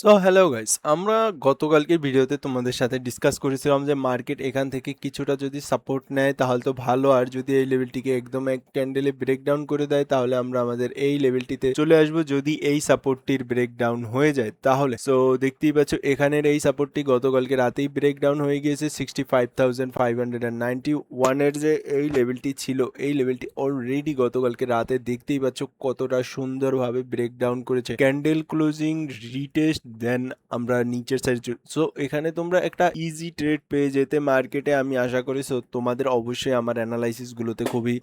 So hello guys, আমরা গতকালকের ভিডিওতে তোমাদের সাথে ডিসকাস করেছিলাম যে মার্কেট এখান থেকে কিছুটা যদি সাপোর্ট নেয় তাহলে তো ভালো, আর যদি এই লেভেলটিকে একদম এক ক্যান্ডেলে ব্রেকডাউন করে দেয় তাহলে আমরা আমাদের এই লেভেলটিতে চলে আসবো। যদি এই সাপোর্টটির ব্রেকডাউন হয়ে যায় তাহলে সো দেখতেই পাচ্ছ এখানের এই সাপোর্টটি গতকালকে রাতেই ব্রেকডাউন হয়ে গিয়েছে 65,591 এর যে এই লেভেলটি ছিল, এই লেভেলটি অলরেডি গতকালকে রাতে দেখতেই পাচ্ছ কতটা সুন্দরভাবে ব্রেকডাউন করেছে। ক্যান্ডেল ক্লোজিং, রিটেস্ট, দেন আমরা নিচের সাইড। সো এখানে তোমরা একটা ইজি ট্রেড পেয়ে যেতে মার্কেটে, আমি আশা করি। সো তোমাদের অবশ্যই আমার অ্যানালাইসিস গুলোতে খুবই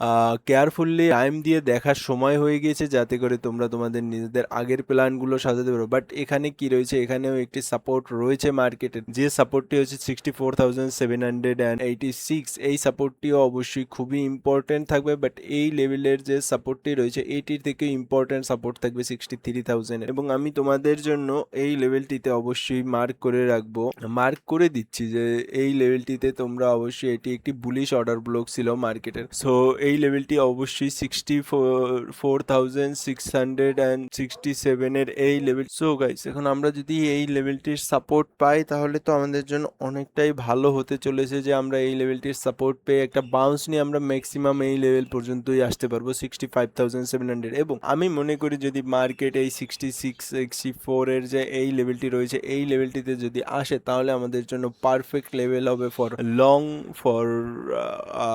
কেয়ারফুললি টাইম দিয়ে দেখার সময় হয়ে গিয়েছে, যাতে করে তোমরা তোমাদের নিজেদের আগের প্ল্যানগুলো সাজাতে পারো। বাট এখানে কি রয়েছে, এখানেও একটি সাপোর্ট রয়েছে মার্কেটের, যে সাপোর্টটি হচ্ছে 64,786। এই সাপোর্টটিও অবশ্যই খুবই ইম্পর্টেন্ট থাকবে, বাট এই লেভেলের যে সাপোর্টটি রয়েছে এটির থেকে ইম্পর্টেন্ট সাপোর্ট থাকবে 63,000। এবং আমি তোমাদের জন্য এই লেভেলটিতে অবশ্যই মার্ক করে রাখবো, মার্ক করে দিচ্ছি যে এই লেভেলটিতে তোমরা অবশ্যই, এটি একটি বুলিশ অর্ডার ব্লক ছিল মার্কেটের। সো এই লেভেলটি অবশ্যই 64,667 এর এই লেভেল। সো গাইস, এখন আমরা যদি এই লেভেলটির সাপোর্ট পাই তাহলে তো আমাদের জন্য অনেকটাই ভালো হতে চলেছে, যে আমরা এই লেভেলটির সাপোর্ট পেয়ে একটা বাউন্স নিয়ে আমরা ম্যাক্সিমাম এই লেভেল পর্যন্তই আসতে পারবো 65,700। এবং আমি মনে করি যদি মার্কেট এই 66-64 এর যে এই লেভেলটি রয়েছে এই লেভেলটিতে যদি আসে তাহলে আমাদের জন্য পারফেক্ট লেভেল হবে ফর লং, ফর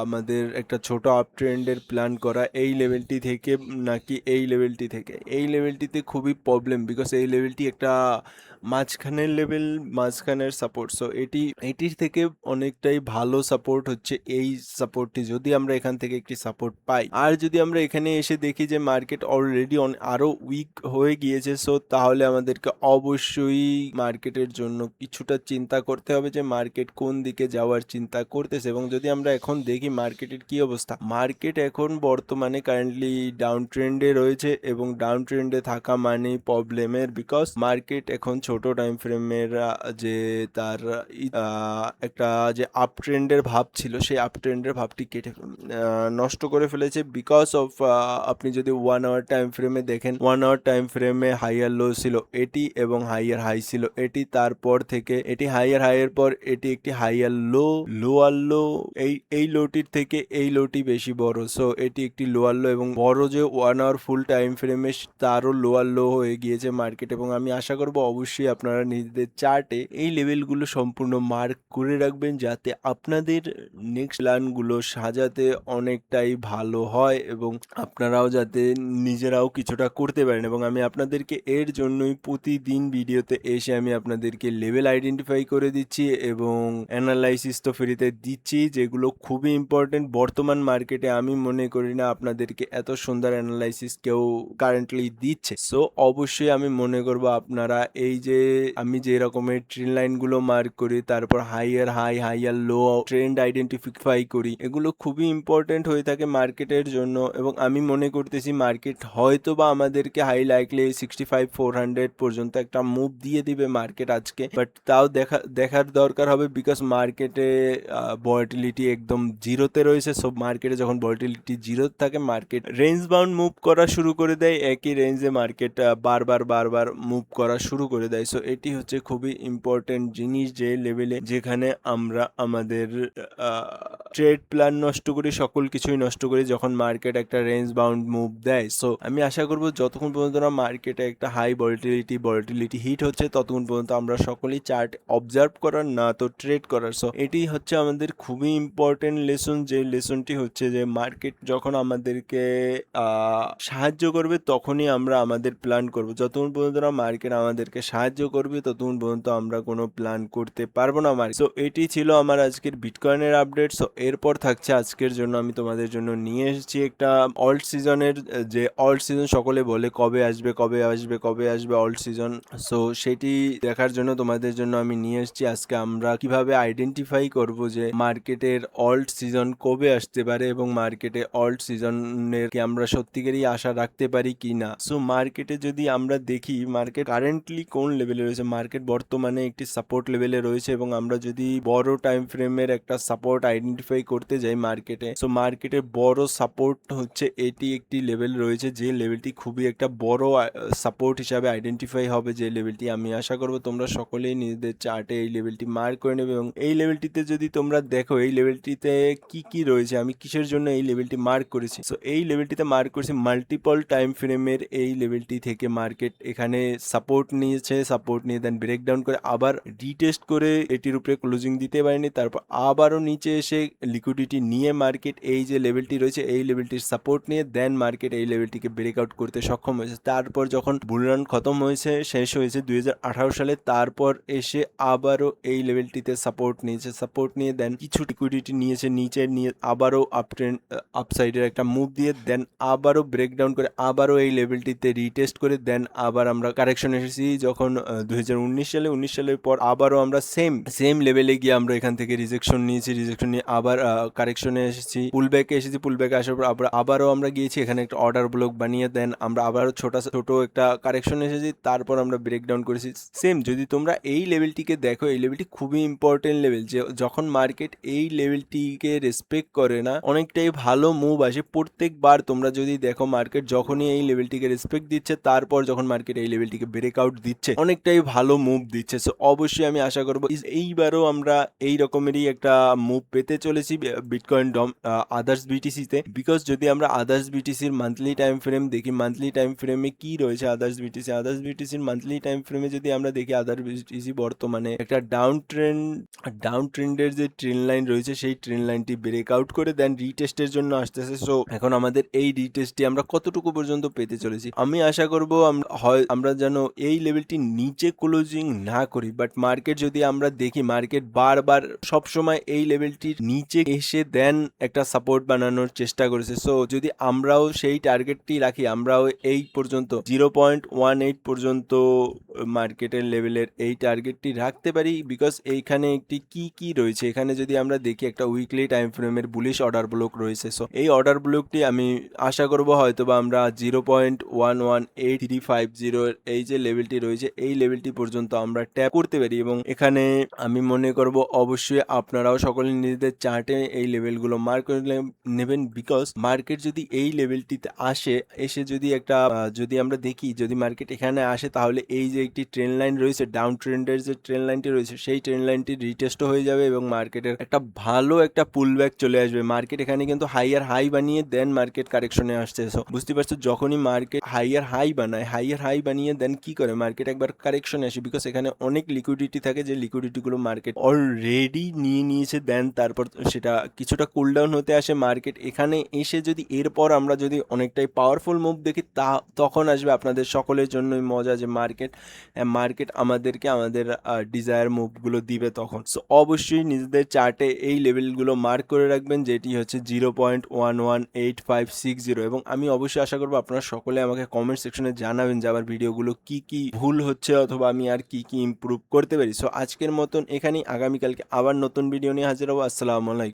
আমাদের একটা ছোট আপ ট্রেন্ডের প্ল্যান করা এই লেভেলটি থেকে, নাকি এই লেভেলটি থেকে। এই লেভেলটিতে খুবই প্রবলেম, বিকজ এই লেভেলটি একটা মাঝখানের লেভেল, মাঝখানের সাপোর্ট। সো এটির থেকে অনেকটাই ভালো সাপোর্ট হচ্ছে এই সাপোর্টটি, যদি আমরা এখান থেকে একটি সাপোর্ট পাই। আর যদি আমরা এখানে এসে দেখি যে মার্কেট অলরেডি আরো উইক হয়ে গিয়েছে, সো তাহলে আমাদেরকে অবশ্যই মার্কেটের জন্য কিছুটা চিন্তা করতে হবে যে মার্কেট কোন দিকে যাওয়ার চিন্তা করতেছে। এবং যদি আমরা এখন দেখি মার্কেটের কি অবস্থা, মার্কেট এখন বর্তমানে কারেন্টলি ডাউন ট্রেন্ডে রয়েছে, এবং ডাউন ট্রেন্ডে থাকা মানে প্রবলেমের, বিকজ মার্কেট এখন ছোট টাইম ফ্রেমের যে তার একটা যে আপ ট্রেন্ডের ভাব ছিল সেই আপ ট্রেন্ডের ভাবটি নষ্ট করে ফেলেছে, বিকজ অফ আপনি যদি 1 আওয়ার টাইম ফ্রেমে দেখেন, 1 আওয়ার টাইম ফ্রেমে হাইয়ার লো ছিল এটি এবং হাইয়ার হাই ছিল এটি, তারপর থেকে এটি হাইয়ার হাইয়ের পর এটি একটি হাইয়ার লো, লোয়ার লো, এই লোটির থেকে এই লোটি বেশি বড়। সো এটি একটি লোয়ার লো, এবং বড় যে 1 আওয়ার ফুল টাইম ফ্রেমে তারও লোয়ার লো হয়ে গিয়েছে মার্কেট। এবং আমি আশা করব অবশ্যই আপনারা নিজেদের চার্টে এই লেভেলগুলো সম্পূর্ণ মার্ক করে রাখবেন, যাতে আপনাদের নেক্সট প্ল্যানগুলো সাজাতে অনেকটাই ভালো হয়, এবং আপনারাও যাতে নিজেরাও কিছুটা করতে পারেন। এবং আমি আপনাদেরকে এর জন্যই প্রতিদিন ভিডিওতে এসে আমি আপনাদেরকে লেভেল আইডেন্টিফাই করে দিচ্ছি, এবং অ্যানালাইসিস তো ফ্রিতে দিচ্ছি, যেগুলো খুবই ইম্পর্টেন্ট বর্তমান মার্কেটে। আমি মনে করি না আপনাদেরকে এত সুন্দর অ্যানালাইসিস কেউ কারেন্টলি দিচ্ছে। সো অবশ্যই আমি মনে করব আপনারা এই যে আমি যে রকমের ট্রেন লাইনগুলো মার্ক করি, তারপর হাইয়ার হাই, হাইয়ার লো ট্রেন্ড আইডেন্টিফাই করি, এগুলো খুবই ইম্পর্টেন্ট হয়ে থাকে মার্কেটের জন্য। এবং আমি মনে করতেছি মার্কেট হয়তো বা আমাদেরকে হাই লাইকলি 65,400 পর্যন্ত একটা মুভ দিয়ে দিবে মার্কেট আজকে, বাট তাও দেখার দরকার হবে, বিকজ মার্কেটে ভলাটিলিটি একদম জিরোতে রয়েছে। সব মার্কেটে যখন ভলাটিলিটি জিরো থাকে মার্কেট রেঞ্জ বাউন্ড মুভ করা শুরু করে দেয়, একই রেঞ্জে মার্কেট বারবার মুভ করা শুরু করে দেয়। সো এটি হচ্ছে খুবই ইম্পর্টেন্ট জিনিস, যে লেভেলে যেখানে আমরা আমাদের ট্রেড প্ল্যান নষ্ট করি, সকল কিছুই নষ্ট করি যখন মার্কেট একটা রেঞ্জ বাউন্ড মুভ দেয়। সো আমি আশা করব যতক্ষণ পর্যন্ত না মার্কেটে একটা হাই ভলাটিলিটি হিট হচ্ছে ততক্ষণ পর্যন্ত আমরা সকলেই চার্ট অবজার্ভ করার, না তো ট্রেড করার। সো এটি হচ্ছে আমাদের খুবই ইম্পর্টেন্ট লেসন, যে লেসনটি হচ্ছে যে মার্কেট যখন আমাদেরকে সাহায্য করবে তখনই আমরা আমাদের প্ল্যান করব, যতক্ষণ পর্যন্ত না মার্কেট আমাদেরকে সাহায্য করবে ততক্ষণ পর্যন্ত আমরা কোনো প্ল্যান করতে পারবো না মার্কেট। সো এটি ছিল আমার আজকের বিটকয়েনের আপডেট। সো এরপর থাকছে আজকের জন্য আমি তোমাদের জন্য নিয়ে এসেছি একটা অল্ট সিজনের, যে অল্ট সিজন সকলে বলে কবে আসবে কবে আসবে কবে আসবে অল্ট সিজন। সো সেটি দেখার জন্য তোমাদের জন্য আমি নিয়ে এসেছি আজকে আমরা কিভাবে আইডেন্টিফাই করব যে মার্কেটের অল্ট সিজন কবে আসতে পারে, এবং মার্কেটে অল্ট সিজনের কি আমরা সত্যিকারই আশা রাখতে পারি কি না। সো মার্কেটে যদি আমরা দেখি মার্কেট কারেন্টলি কোন লেভেলে রয়েছে, মার্কেট বর্তমানে একটি সাপোর্ট লেভেলে রয়েছে এবং আমরা যদি বড় টাইম ফ্রেমের একটা সাপোর্ট আইডেন্টিফাই করতে যাই মার্কেটে, সো মার্কেটের বড় সাপোর্ট হচ্ছে এটি একটি লেভেল রয়েছে, যে লেভেলটি খুবই একটা বড় সাপোর্ট হিসাবে আইডেন্টিফাই হবে, যে লেভেলটি আমি আশা করব তোমরা সকলেই নিজেদের চার্টে এই লেভেলটি মার্ক করে নেবে। এবং এই লেভেলটিতে যদি তোমরা দেখো এই লেভেলটিতে কি কি রয়েছে, আমি কিসের জন্য এই লেভেলটি মার্ক করেছি, সো এই লেভেলটিতে মার্ক করেছি মাল্টিপল টাইম ফ্রেমের এই লেভেলটি থেকে মার্কেট এখানে সাপোর্ট নিয়েছে, সাপোর্ট নিয়ে দেন ব্রেকডাউন করে আবার রিটেস্ট করে এটির উপরে ক্লোজিং দিতে পারেনি, তারপর আবারও নিচে এসে লিকুইডিটি নিয়ে মার্কেট এই যে লেভেলটি রয়েছে এই লেভেলটির সাপোর্ট নিয়ে দেন মার্কেট এই লেভেলটিকে ব্রেকআউট করতে সক্ষম হয়েছে। তারপর যখন বুলরান খতম হয়েছে, শেষ হয়েছে 2018 সালে, তারপর এসে আবারও এই লেভেলটিতে সাপোর্ট নিয়েছে, সাপোর্ট নিয়ে দেন কিছু লিকুইডিটি নিয়েছে নিচে নিয়ে আবারও আপ ট্রেন্ড আপসাইডের একটা মুভ দিয়ে দেন আবারও ব্রেকডাউন করে আবারও এই লেভেলটিতে রিটেস্ট করে দেন আবার আমরা কারেকশন এসেছি যখন 2019 সালে, 19 সালের পর আবারও আমরা সেম লেভেলে গিয়ে আমরা এখান থেকে রিজেকশন নিয়েছি, রিজেকশন নিয়ে আবার কারেকশনে এসেছি, পুলব্যাকে এসেছি, পুলব্যাকে আসার পর আবারও আমরা গিয়েছি এখানে একটা অর্ডার ব্লক বানিয়ে দেন আমরা আবারও ছোট একটা কারেকশন এসেছি, তারপর আমরা ব্রেকডাউন করেছি সেম। যদি তোমরা এই লেভেলটিকে দেখো, এই লেভেলটি খুবই ইম্পর্টেন্ট লেভেল, যে যখন মার্কেট এই লেভেলটিকে রেসপেক্ট করে না অনেকটাই ভালো মুভ আসে প্রত্যেকবার। তোমরা যদি দেখো মার্কেট যখনই এই লেভেলটিকে রেসপেক্ট দিচ্ছে, তারপর যখন মার্কেট এই লেভেলটিকে ব্রেকআউট দিচ্ছে অনেকটাই ভালো মুভ দিচ্ছে। সো অবশ্যই আমি আশা করবো এইবারও আমরা এই রকমেরই একটা মুভ পেতে চলেছি বিটকয়েন আদার্স বিটিসিতে, বিকজ যদি আমরা আদার্স বিটিসির মান্থলি টাইম ফ্রেম দেখি, মান্থলি টাইম ফ্রেমে কি রয়েছে আদার্স বিটিসির মান্থলি টাইম ফ্রেমে যদি আমরা দেখি, আদার্স বিটিসি বর্তমানে একটা ডাউন ট্রেন্ডের যে ট্রেন লাইন রয়েছে সেই ট্রেন লাইনটি ব্রেকআউট করে দেন রিটেস্টের জন্য আসতেছে। সো এখন আমাদের এই রিটেস্টটি আমরা কতটুকু পর্যন্ত পেতে চলেছি, আমি আশা করব আমরা যেন এই লেভেলটি নিচে ক্লোজিং না করি, বাট মার্কেট যদি আমরা দেখি মার্কেট বারবার সবসময় এই লেভেলটির নিচে এসে দেন একটা সাপোর্ট বানানোর চেষ্টা করেছে। সো যদি আমরাও সেই টার্গেটটি রাখি, আমরাও এই পর্যন্ত 0.18 পর্যন্ত মার্কেটের লেভেলের এই টার্গেটটি রাখতে পারি, বিকজ এইখানে একটি কি রয়েছে, এখানে যদি আমরা দেখি একটা উইকলি টাইম ফ্রেমের বুলিশ অর্ডার ব্লক রয়েছে। সো এই অর্ডার ব্লকটি আমি আশা করব হয়তো বা আমরা 0.118350 এই যে লেভেলটি রয়েছে এই লেভেলটি পর্যন্ত আমরা ট্যাপ করতে পারি, এবং এখানে আমি মনে করব অবশ্যই আপনারাও সকলে নিজেদের চার্টে এই লেভেলগুলো মার্ক করে নেবেন, বিকজ মার্কেট যদি এই লেভেলটিতে এসে যদি একটা যদি আমরা দেখি যদি মার্কেট এখানে আসে, তাহলে এই যে একটি ট্রেন লাইন রয়েছে ডাউন ট্রেন্ডের যে ট্রেন লাইনটি রয়েছে সেই ট্রেন লাইনটি রিটেস্টও হয়ে যাবে এবং মার্কেটের একটা ভালো একটা পুল ব্যাক চলে আসবে। মার্কেট এখানে কিন্তু হাই বানিয়ে দেন মার্কেট কারেকশনে আসছে। সো বুঝতে পারছো, যখনই মার্কেট হাই বানিয়ে দেন কি করে মার্কেট একবার কারেকশনে আসে, বিকজ এখানে অনেক লিকুইডিটি থাকে, যে লিকুইডিটিগুলো মার্কেট অলরেডি নিয়েছে, দেন তারপর সেটা কিছুটা কুল ডাউন হতে আসে মার্কেট এখানে এসে যদি এরপর আমরা যদি অনেকটাই পাওয়ারফুল মুভ দেখি তখন আসবে আপনাদের সকলের জন্যই মজা, যে মার্কেট আমাদেরকে আমাদের ডিজায়ার মুভগুলো দিবে তখন। সো অবশ্যই নিজেদের চার্টে এই লেভেলগুলো মার্ক করে রাখবেন, যেটি হচ্ছে 0.118560, এবং আমি অবশ্যই আশা করবো আপনারা সকলে আমাকে কমেন্ট সেকশনে জানাবেন যে আমার ভিডিওগুলো কি ভুল হচ্ছে অথবা আমি আর কি ইমপ্রুভ করতে পারি। সো আজকের মতন এখানেই, আগামীকালকে আবার নতুন ভিডিও নিয়ে হাজির হবো। আসসালামু আলাইকুম।